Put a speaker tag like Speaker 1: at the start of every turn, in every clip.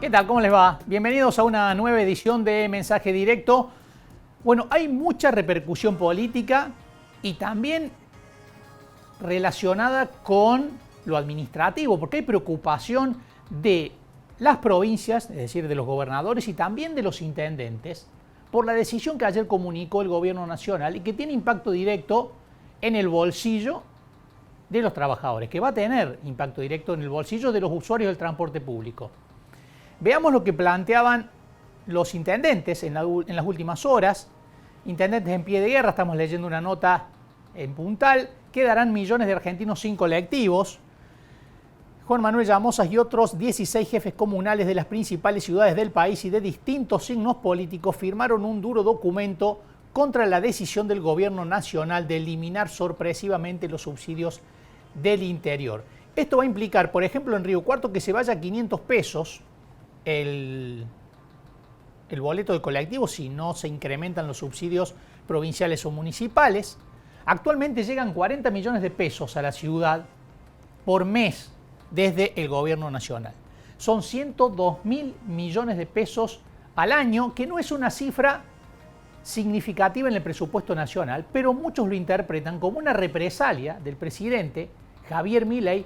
Speaker 1: ¿Qué tal? ¿Cómo les va? Bienvenidos a una nueva edición de Mensaje Directo. Bueno, hay mucha repercusión política y también relacionada con lo administrativo, porque hay preocupación de las provincias, es decir, de los gobernadores y también de los intendentes, por la decisión que ayer comunicó el gobierno nacional y que tiene impacto directo en el bolsillo de los trabajadores, que va a tener impacto directo en el bolsillo de los usuarios del transporte público. Veamos lo que planteaban los intendentes en las últimas horas. Intendentes en pie de guerra, estamos leyendo una nota en Puntal, quedarán millones de argentinos sin colectivos. Juan Manuel Llamosas y otros 16 jefes comunales de las principales ciudades del país y de distintos signos políticos firmaron un duro documento contra la decisión del gobierno nacional de eliminar sorpresivamente los subsidios del interior. Esto va a implicar, por ejemplo, en Río Cuarto que se vaya a 500 pesos el boleto de colectivo si no se incrementan los subsidios provinciales o municipales. Actualmente llegan 40 millones de pesos a la ciudad por mes desde el gobierno nacional. Son 102.000 millones de pesos al año, que no es una cifra significativa en el presupuesto nacional, pero muchos lo interpretan como una represalia del presidente Javier Milei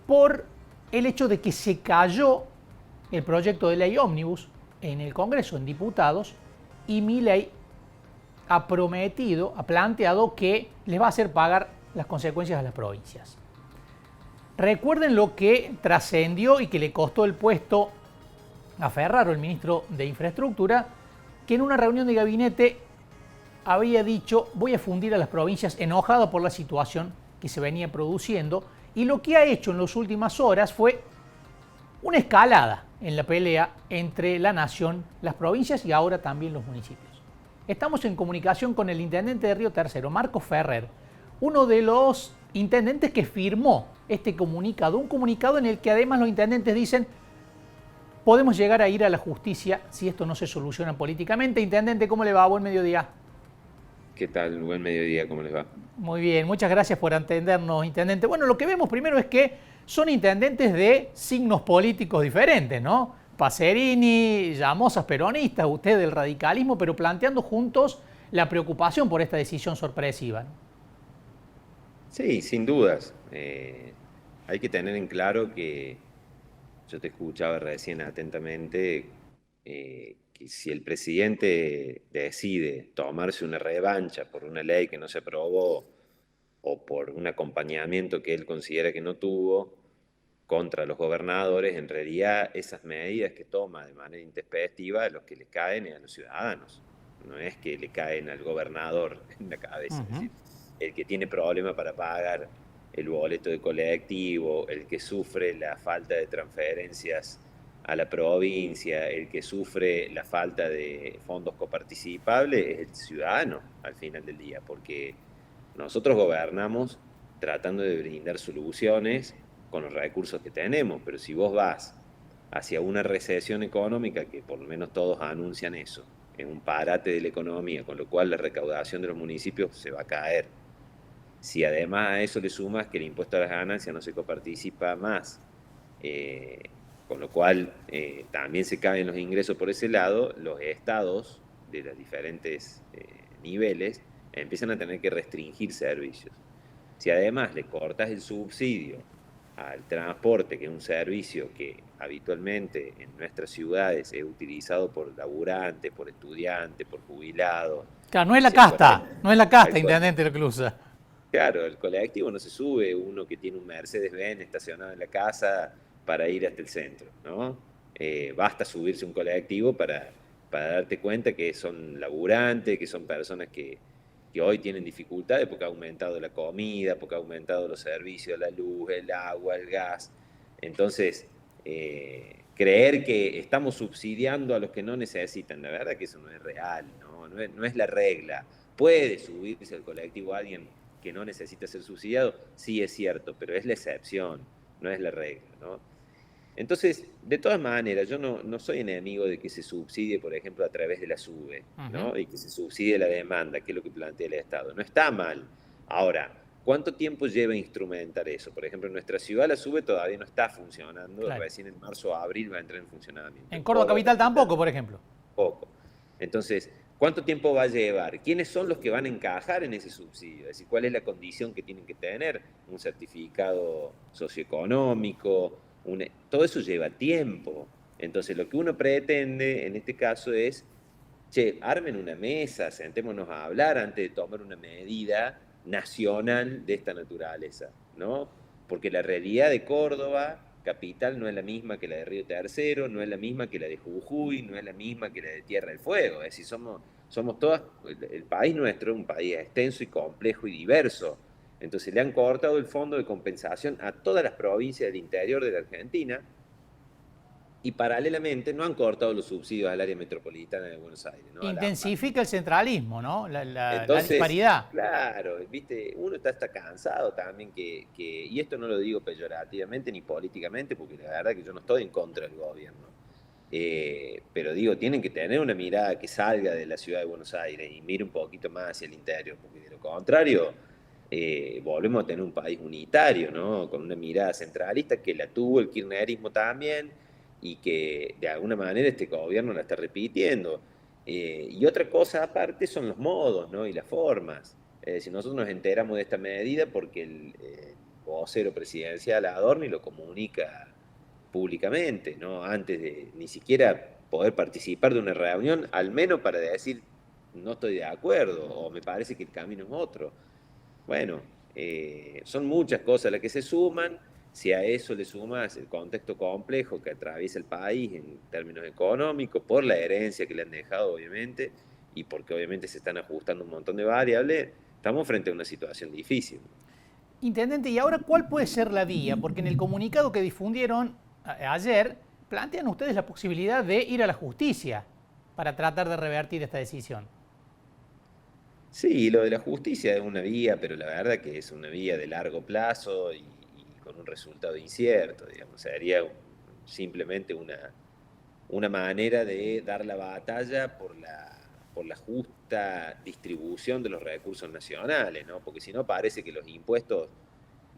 Speaker 1: por el hecho de que se cayó el proyecto de ley ómnibus en el Congreso, en diputados, y Milei ha planteado que les va a hacer pagar las consecuencias a las provincias. Recuerden lo que trascendió y que le costó el puesto a Ferraro, el ministro de Infraestructura, que en una reunión de gabinete había dicho: voy a fundir a las provincias, enojado por la situación que se venía produciendo, y lo que ha hecho en las últimas horas fue una escalada en la pelea entre la nación, las provincias y ahora también los municipios. Estamos en comunicación con el intendente de Río Tercero, Marcos Ferrer, uno de los intendentes que firmó este comunicado, un comunicado en el que además los intendentes dicen: podemos llegar a ir a la justicia si esto no se soluciona políticamente. Intendente, ¿cómo le va? Buen mediodía.
Speaker 2: ¿Qué tal? Buen mediodía, ¿cómo les va?
Speaker 1: Muy bien, muchas gracias por atendernos, intendente. Bueno, lo que vemos primero es que son intendentes de signos políticos diferentes, ¿no? Pacerini, Llamosas peronistas, usted del radicalismo, pero planteando juntos la preocupación por esta decisión sorpresiva, ¿no?
Speaker 2: Sí, sin dudas. Hay que tener en claro que yo te escuchaba recién atentamente, que si el presidente decide tomarse una revancha por una ley que no se aprobó o por un acompañamiento que él considera que no tuvo contra los gobernadores, en realidad esas medidas que toma de manera intempestiva a los que le caen es a los ciudadanos. No es que le caen al gobernador en la cabeza. Es decir, el que tiene problema para pagar el boleto de colectivo, el que sufre la falta de transferencias a la provincia, el que sufre la falta de fondos coparticipables, es el ciudadano al final del día, porque nosotros gobernamos tratando de brindar soluciones con los recursos que tenemos, pero si vos vas hacia una recesión económica, que por lo menos todos anuncian eso, es un parate de la economía, con lo cual la recaudación de los municipios se va a caer. Si además a eso le sumas que el impuesto a las ganancias no se coparticipa más, con lo cual también se caen los ingresos por ese lado, los estados de los diferentes niveles empiezan a tener que restringir servicios. Si además le cortas el subsidio al transporte, que es un servicio que habitualmente en nuestras ciudades es utilizado por laburantes, por estudiantes, por jubilados.
Speaker 1: Claro, no es la casta, no es la casta, intendente, lo que lo usa.
Speaker 2: Claro, el colectivo no se sube uno que tiene un Mercedes-Benz estacionado en la casa para ir hasta el centro, ¿no? Basta subirse un colectivo para darte cuenta que son laburantes, que son personas que hoy tienen dificultades porque ha aumentado la comida, porque ha aumentado los servicios, la luz, el agua, el gas. Entonces, creer que estamos subsidiando a los que no necesitan, la verdad que eso no es real, ¿no? No es la regla. Puede subirse al colectivo alguien que no necesita ser subsidiado, sí es cierto, pero es la excepción, no es la regla, ¿no? Entonces, de todas maneras, yo no soy enemigo de que se subsidie, por ejemplo, a través de la SUBE, ¿no? Y que se subsidie la demanda, que es lo que plantea el Estado. No está mal. Ahora, ¿cuánto tiempo lleva a instrumentar eso? Por ejemplo, en nuestra ciudad la SUBE todavía no está funcionando,
Speaker 1: Claro.
Speaker 2: recién en marzo o abril va a entrar en funcionamiento.
Speaker 1: En Córdoba Capital tampoco, por ejemplo.
Speaker 2: Poco. Entonces, ¿cuánto tiempo va a llevar? ¿Quiénes son los que van a encajar en ese subsidio? Es decir, ¿cuál es la condición que tienen que tener? Un certificado socioeconómico, todo eso lleva tiempo. Entonces, lo que uno pretende en este caso es, che, armen una mesa, sentémonos a hablar antes de tomar una medida nacional de esta naturaleza, ¿no? Porque la realidad de Córdoba capital no es la misma que la de Río Tercero, no es la misma que la de Jujuy, no es la misma que la de Tierra del Fuego. Es decir, somos todas, el país nuestro es un país extenso y complejo y diverso. Entonces le han cortado el fondo de compensación a todas las provincias del interior de la Argentina y paralelamente no han cortado los subsidios al área metropolitana de Buenos Aires, ¿no?
Speaker 1: Intensifica el centralismo, ¿no? La
Speaker 2: Entonces,
Speaker 1: disparidad.
Speaker 2: claro, viste, uno está cansado también y esto no lo digo peyorativamente ni políticamente, porque la verdad que yo no estoy en contra del gobierno. Pero digo, tienen que tener una mirada que salga de la ciudad de Buenos Aires y mire un poquito más hacia el interior, porque de lo contrario, volvemos a tener un país unitario, ¿no? Con una mirada centralista que la tuvo el kirchnerismo también y que de alguna manera este gobierno la está repitiendo. Y otra cosa aparte son los modos, ¿no? Y las formas. Si nosotros nos enteramos de esta medida porque el vocero presidencial Adorni lo comunica públicamente, ¿no? Antes de ni siquiera poder participar de una reunión, al menos para decir no estoy de acuerdo o me parece que el camino es otro. Bueno, son muchas cosas las que se suman. Si a eso le sumas el contexto complejo que atraviesa el país en términos económicos, por la herencia que le han dejado, obviamente, y porque obviamente se están ajustando un montón de variables, estamos frente a una situación difícil.
Speaker 1: Intendente, ¿y ahora cuál puede ser la vía? Porque en el comunicado que difundieron ayer, plantean ustedes la posibilidad de ir a la justicia para tratar de revertir esta decisión.
Speaker 2: Sí, lo de la justicia es una vía, pero la verdad que es una vía de largo plazo y con un resultado incierto, digamos. Sería simplemente una manera de dar la batalla por la justa distribución de los recursos nacionales, ¿no? Porque si no parece que los impuestos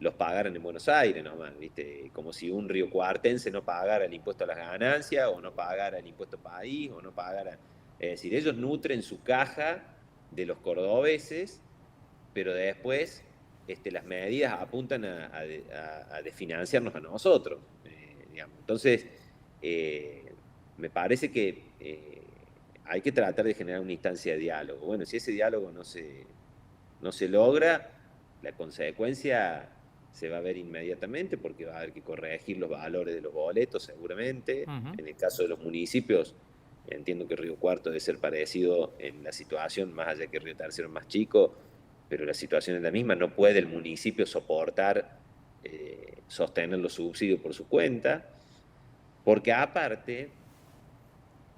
Speaker 2: los pagaran en Buenos Aires nomás, ¿viste? Como si un riocuartense no pagara el impuesto a las ganancias, o no pagara el impuesto país, o no pagara... Es decir, ellos nutren su caja de los cordobeses, pero después las medidas apuntan a desfinanciarnos a nosotros, digamos. Entonces, me parece que hay que tratar de generar una instancia de diálogo. Bueno, si ese diálogo no se logra, la consecuencia se va a ver inmediatamente porque va a haber que corregir los valores de los boletos seguramente. En el caso de los municipios, entiendo que Río Cuarto debe ser parecido en la situación, más allá que Río Tercero es más chico, pero la situación es la misma. No puede el municipio soportar, sostener los subsidios por su cuenta, porque aparte,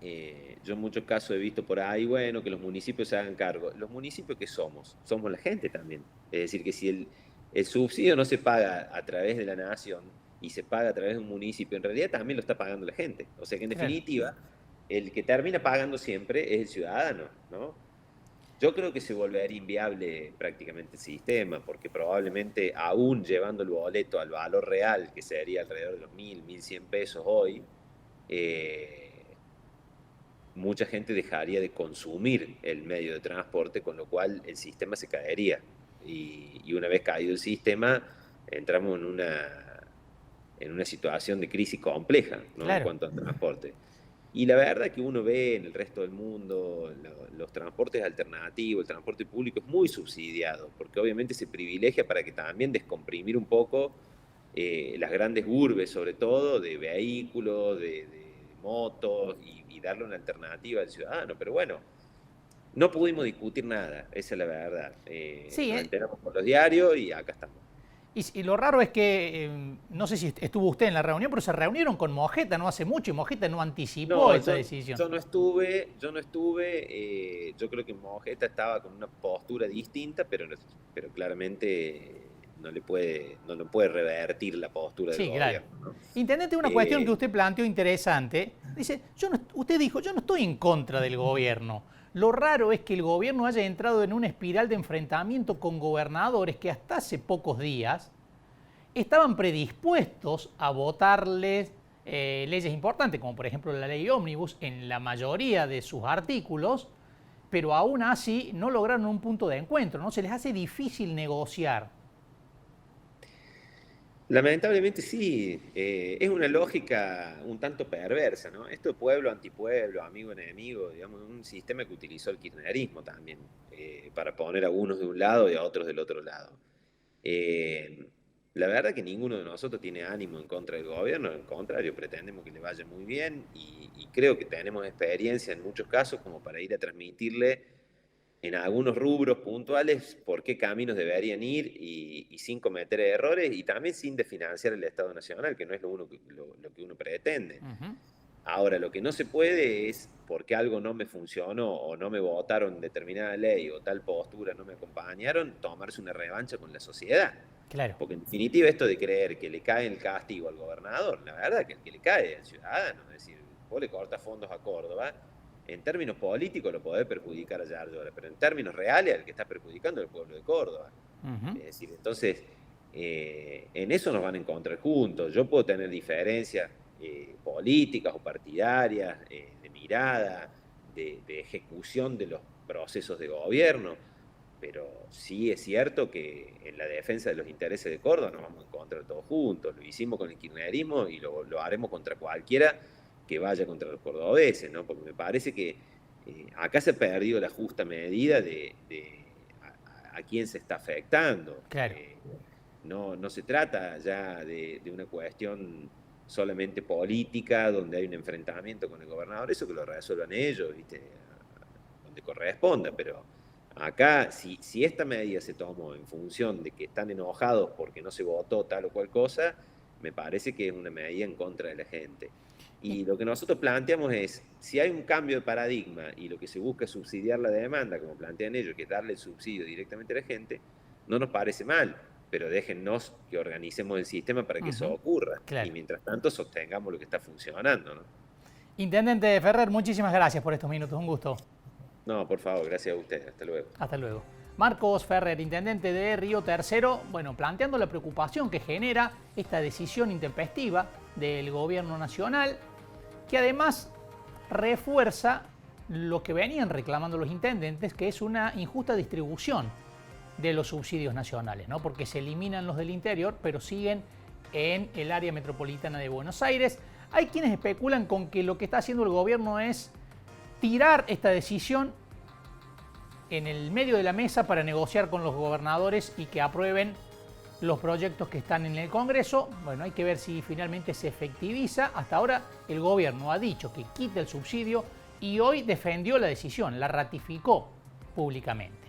Speaker 2: yo en muchos casos he visto por ahí, bueno, que los municipios se hagan cargo. ¿Los municipios qué somos? Somos la gente también. Es decir, que si el subsidio no se paga a través de la nación y se paga a través de un municipio, en realidad también lo está pagando la gente. O sea que en definitiva, el que termina pagando siempre es el ciudadano, ¿no? Yo creo que se volvería inviable prácticamente el sistema, porque probablemente aún llevando el boleto al valor real, que sería alrededor de los 1.100 pesos hoy, mucha gente dejaría de consumir el medio de transporte, con lo cual el sistema se caería. Y una vez caído el sistema, entramos en una situación de crisis compleja, ¿no?
Speaker 1: Claro.
Speaker 2: En cuanto al transporte. Y la verdad que uno ve en el resto del mundo los transportes alternativos, el transporte público es muy subsidiado, porque obviamente se privilegia para que también descomprimir un poco las grandes urbes, sobre todo, de vehículos, de motos, y darle una alternativa al ciudadano. Pero bueno, no pudimos discutir nada, esa es la verdad.
Speaker 1: Sí,
Speaker 2: Nos enteramos por los diarios y acá estamos.
Speaker 1: Y lo raro es que, no sé si estuvo usted en la reunión, pero se reunieron con Mojeta no hace mucho y Mojeta no anticipó esa decisión.
Speaker 2: Yo no estuve, yo creo que Mojeta estaba con una postura distinta, pero claramente no lo puede revertir la postura del gobierno, ¿no?
Speaker 1: Intendente, una cuestión que usted planteó interesante. Dice, usted dijo, yo no estoy en contra del gobierno. Lo raro es que el gobierno haya entrado en una espiral de enfrentamiento con gobernadores que hasta hace pocos días estaban predispuestos a votarles leyes importantes, como por ejemplo la ley Ómnibus, en la mayoría de sus artículos, pero aún así no lograron un punto de encuentro, ¿no? Se les hace difícil negociar.
Speaker 2: Lamentablemente sí, es una lógica un tanto perversa, ¿no? Esto de pueblo, antipueblo, amigo, enemigo, digamos, un sistema que utilizó el kirchnerismo también, para poner a unos de un lado y a otros del otro lado. Eh, la verdad que ninguno de nosotros tiene ánimo en contra del gobierno, al contrario, pretendemos que le vaya muy bien y creo que tenemos experiencia en muchos casos como para ir a transmitirle en algunos rubros puntuales por qué caminos deberían ir y sin cometer errores y también sin desfinanciar el Estado Nacional, que no es lo que uno pretende.
Speaker 1: Ujú.
Speaker 2: Ahora, lo que no se puede es, porque algo no me funcionó o no me votaron determinada ley o tal postura no me acompañaron, tomarse una revancha con la sociedad.
Speaker 1: Claro.
Speaker 2: Porque en definitiva esto de creer que le cae el castigo al gobernador, la verdad que el que le cae es el ciudadano. Es decir, vos le cortas fondos a Córdoba, en términos políticos lo podés perjudicar a Yarlora, pero en términos reales al que está perjudicando es el pueblo de Córdoba.
Speaker 1: Ujú.
Speaker 2: Es decir, entonces, en eso nos van a encontrar juntos. Yo puedo tener diferencias políticas o partidarias, de mirada, de ejecución de los procesos de gobierno, pero sí es cierto que en la defensa de los intereses de Córdoba nos vamos a encontrar todos juntos. Lo hicimos con el kirchnerismo y lo haremos contra cualquiera que vaya contra los cordobeses, ¿no? Porque me parece que acá se ha perdido la justa medida de a quién se está afectando.
Speaker 1: Claro.
Speaker 2: No se trata ya de una cuestión solamente política, donde hay un enfrentamiento con el gobernador, eso que lo resuelvan ellos, ¿viste? Donde corresponda, pero acá, si esta medida se tomó en función de que están enojados porque no se votó tal o cual cosa, me parece que es una medida en contra de la gente. Y lo que nosotros planteamos es, si hay un cambio de paradigma y lo que se busca es subsidiar la demanda, como plantean ellos, que es darle el subsidio directamente a la gente, no nos parece mal, pero déjennos que organicemos el sistema para que eso ocurra.
Speaker 1: Claro.
Speaker 2: Y mientras tanto sostengamos lo que está funcionando, ¿no?
Speaker 1: Intendente Ferrer, muchísimas gracias por estos minutos, un gusto.
Speaker 2: No, por favor, gracias a ustedes. Hasta luego.
Speaker 1: Hasta luego. Marcos Ferrer, intendente de Río Tercero, bueno, planteando la preocupación que genera esta decisión intempestiva del gobierno nacional, que además refuerza lo que venían reclamando los intendentes, que es una injusta distribución de los subsidios nacionales, ¿no? Porque se eliminan los del interior, pero siguen en el área metropolitana de Buenos Aires. Hay quienes especulan con que lo que está haciendo el gobierno es tirar esta decisión en el medio de la mesa para negociar con los gobernadores y que aprueben los proyectos que están en el Congreso. Bueno, hay que ver si finalmente se efectiviza. Hasta ahora el gobierno ha dicho que quita el subsidio y hoy defendió la decisión, la ratificó públicamente.